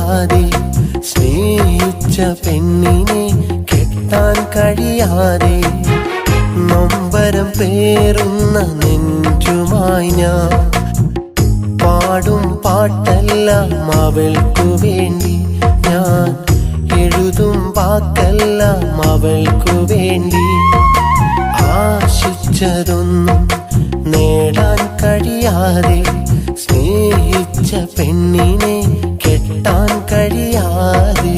കഴിയാതെ, സ്നേഹിച്ച പെണ്ണിനെ കെട്ടാൻ കഴിയാതെ, നൊമ്പരം പേറുന്ന നെഞ്ചുമായി ഞാൻ പാടും പാട്ടെല്ലാം അവൾക്കു വേണ്ടി, ഞാൻ എഴുതും വാക്കെല്ലാം അവൾക്കു വേണ്ടി. ആശിച്ചതൊന്നും നേടാൻ കഴിയാതെ, സ്നേഹിച്ച പെണ്ണിനെ കെട്ടാൻ കഴിയാതെ.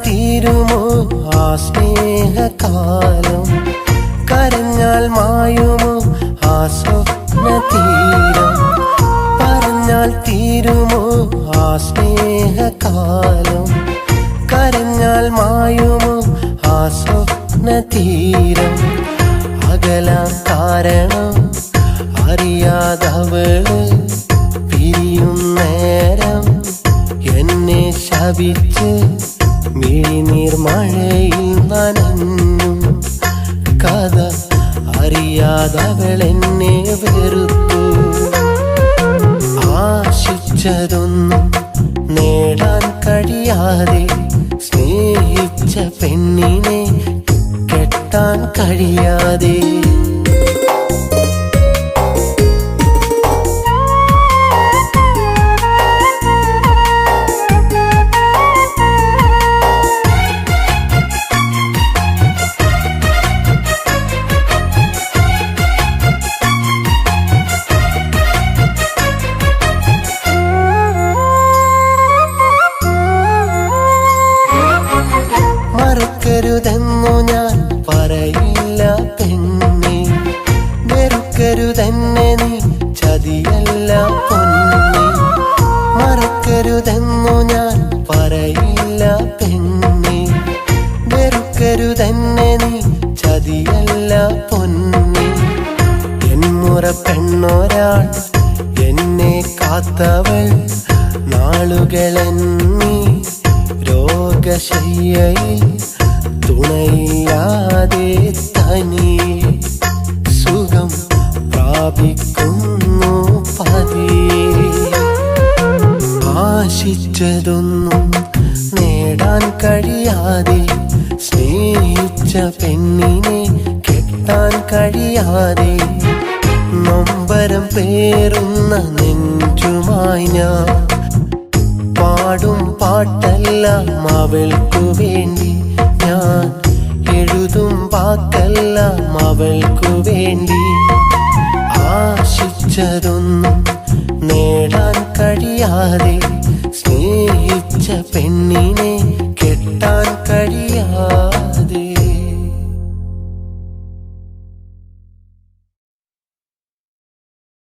തീരുമോ ആ സ്നേഹകാലം, കരഞ്ഞാൽ മായുമോ ആ സ്വപ്നതീരം. പറഞ്ഞാൽ തീരുമോ ആ സ്നേഹകാലം, കരഞ്ഞാൽ മായുമോ ആ സ്വപ്നതീരം. അകലാൻ കാരണം അറിയാതവള് പിരിയും നേരം എന്നെ ശപിച്ച് മിഴിനീർ മഴയിൽ നനഞ്ഞും. കഥ അറിയാതവളെന്നെ വെറുത്തു. ആശിച്ചതൊന്നും നേടാൻ കഴിയാതെ, സ്നേഹിച്ച പെണ്ണിനെ കെട്ടാൻ കഴിയാതെ. മറക്കരുതെന്നു ഞാൻ പറയില്ല പെണ്ണേ, വെറുക്കരുതെന്നെ നീ ചതിയല്ല പൊന്നേ. മറക്കരുതെന്നു ഞാൻ പറയില്ല പെണ്ണേ, വെറുക്കരുതെന്നെ നീ ചതിയല്ല പൊന്നേ. എന്മുറ പെണ്ണൊരാൾ എന്നെ കാത്തവൾ, നാളുകളെന്നീ രോഗശയ്യയിൽ തുണയില്ലാതെ തനിയെ സുഖം പ്രാപിക്കുന്നു പതിയെ. ആശിച്ചതൊന്നും നേടാൻ കഴിയാതെ, സ്നേഹിച്ച പെണ്ണിനെ കെട്ടാൻ കഴിയാതെ, നൊമ്പരം പേറുന്ന നെഞ്ചുമായി ഞാൻ പാടും പാട്ടെല്ലാം അവൾക്കു വേണ്ടി, ഞാൻ എഴുതും വാക്കെല്ലാം അവൾക്കു വേണ്ടി. ആശിച്ചതൊന്നും നേടാൻ കഴിയാതെ, സ്നേഹിച്ച പെണ്ണിനെ കെട്ടാൻ കഴിയാതെ.